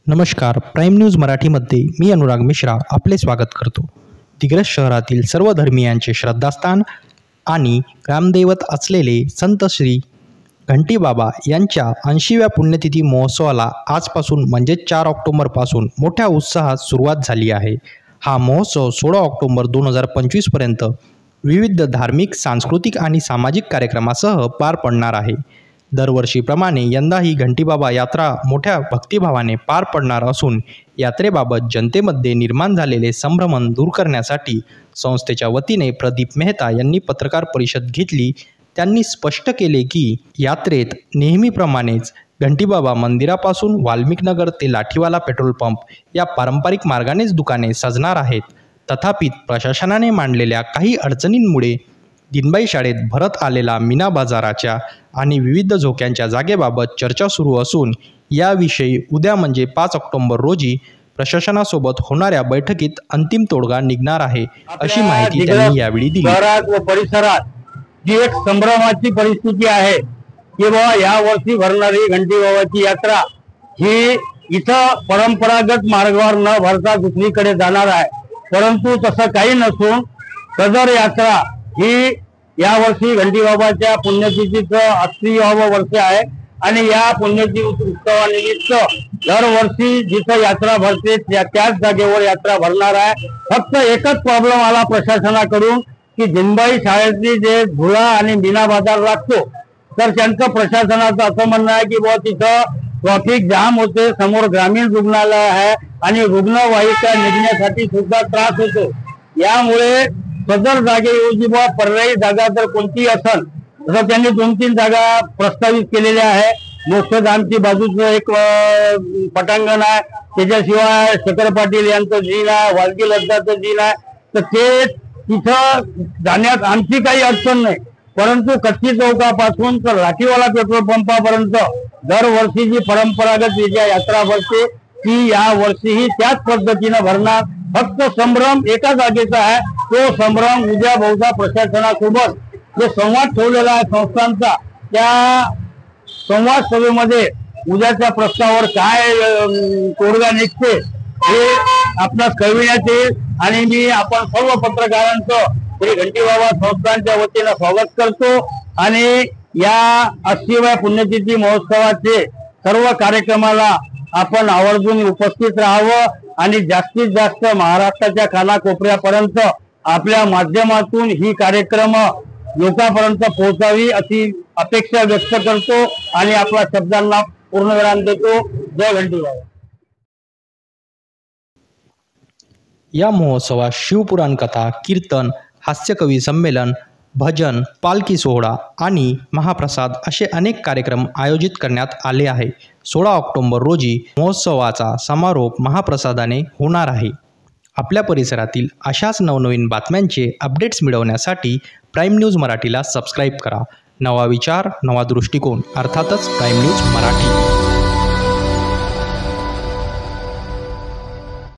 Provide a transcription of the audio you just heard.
नमस्कार, prime news मराठीमध्ये मी अनुराग मिश्रा आपले स्वागत करतो। दिग्रस शहरातील सर्व धर्मियांचे श्रद्धास्थान आणि ग्रामदैवत असलेले संत श्री घंटीबाबा यांच्या 80व्या पुण्यतिथी महोत्सवाला आजपासून म्हणजे 4 ऑक्टोबरपासून मोठ्या उत्साहात सुरुवात झाली आहे। हा महोत्सव 16 ऑक्टोबर 2025 पर्यंत विविध धार्मिक, सांस्कृतिक आणि सामाजिक कार्यक्रमासह पार पडणार आहे। दरवर्षीप्रमाणे यंदाही घंटीबाबा यात्रा मोठ्या भक्तिभावाने पार पडणार असून यात्रेबाबत जनतेमध्ये निर्माण झालेले संभ्रमण दूर करण्यासाठी संस्थेच्या वतीने प्रदीप मेहता यांनी पत्रकार परिषद घेतली। त्यांनी स्पष्ट केले की यात्रेत नेहमीप्रमाणेच घंटीबाबा मंदिरापासून वाल्मिकनगर ते लाठीवाला पेट्रोल पंप या पारंपरिक मार्गानेच दुकाने सजणार आहेत। तथापि प्रशासनाने मांडलेल्या काही अडचणींमुळे दिनबाई शाळेत भरत आलेला मीना बाजाराच्या आणि विविध झोक्यांच्या जागेबाबत चर्चा सुरू असून याविषयी उद्या म्हणजे 5 ऑक्टोबर रोजी प्रशासनासोबत होणाऱ्या बैठकीत अंतिम तोडगा निघणार आहे, अशी माहिती त्यांनी यावेळी दिली। शहरात व परिसरात जी एक संभ्रमाची परिस्थिती आहे की बाबा या वर्षी भरणारी घंटीबाबाची यात्रा ही इथं परंपरागत मार्गावर न भरता दुसरीकडे जाणार आहे, परंतु तसं काही नसून सदर यात्रा ही या वर्षी घंटीबाबाच्या पुण्यतिथीचं 80वे वर्ष आहे आणि या पुण्यतिथी उत्सवानिमित्त दरवर्षी जिथं यात्रा भरते त्याच जागेवर यात्रा भरणार आहे। फक्त एकच प्रॉब्लेम आला प्रशासनाकडून की दिनबाई शाळेतली जे धुळा आणि मीना बाजार लागतो, तर त्यांचं प्रशासनाचं असं म्हणणं आहे की बुवा तिथं ट्रॅफिक जाम होते, समोर ग्रामीण रुग्णालय आहे आणि रुग्णवाहिका निघण्यासाठी सुद्धा त्रास होतो। यामुळे सदर जागेऐवजी बुवा पर्यायी जागा जर कोणती असेल तर त्यांनी 2-3 जागा प्रस्तावित केलेल्या आहे। मोक्षधामची बाजूचं एक पटांगण आहे, त्याच्याशिवाय शेखर पाटील यांचं जीन आहे, वालगी लद्दाचं जीन आहे, तर ते तिथं जाण्यात आमची काही अडचण नाही, परंतु कच्ची चौकापासून तर लाठीवाला पेट्रोल पंपापर्यंत दरवर्षी जी परंपरागत यात्रा भरते ती या वर्षीही त्याच पद्धतीने भरणार। फक्त संभ्रम एका जागेचा आहे, तो संभ्रम उद्या बहुधा प्रशासनासोबत जो संवाद ठेवलेला आहे संस्थांचा, त्या संवाद सभेमध्ये उद्याच्या प्रस्तावावर काय तोडगा निघते हे आपणास कळविण्यात येईल। आणि आपण सर्व पत्रकारांचं श्री घंटीबाबा संस्थांच्या वतीनं स्वागत करतो आणि या 80व्या पुण्यतिथी महोत्सवाचे सर्व कार्यक्रमाला आपण आवर्जून उपस्थित राहावं आणि जास्तीत जास्त महाराष्ट्राच्या कानाकोपऱ्यापर्यंत आपल्या माध्यमातून ही कार्यक्रम लोकांपर्यंत पोहोचावी अशी अपेक्षा व्यक्त करतो आणि आपल्या शब्दांना पूर्णविराम देतो। जय घंटीबाबा। या महोत्सवात शिवपुराण कथा, कीर्तन, हास्यकवी संमेलन, भजन, पालखी सोहळा आणि महाप्रसाद असे अनेक कार्यक्रम आयोजित करण्यात आले आहे। 16 ऑक्टोबर रोजी महोत्सवाचा समारोप महाप्रसादाने होणार आहे। आपल्या परिसरातील अशाच नवनवीन बातम्यांचे अपडेट्स मिळवण्यासाठी प्राईम न्यूज मराठीला सबस्क्राईब करा। नवा विचार, नवा दृष्टिकोन, अर्थातच प्राईम न्यूज मराठी।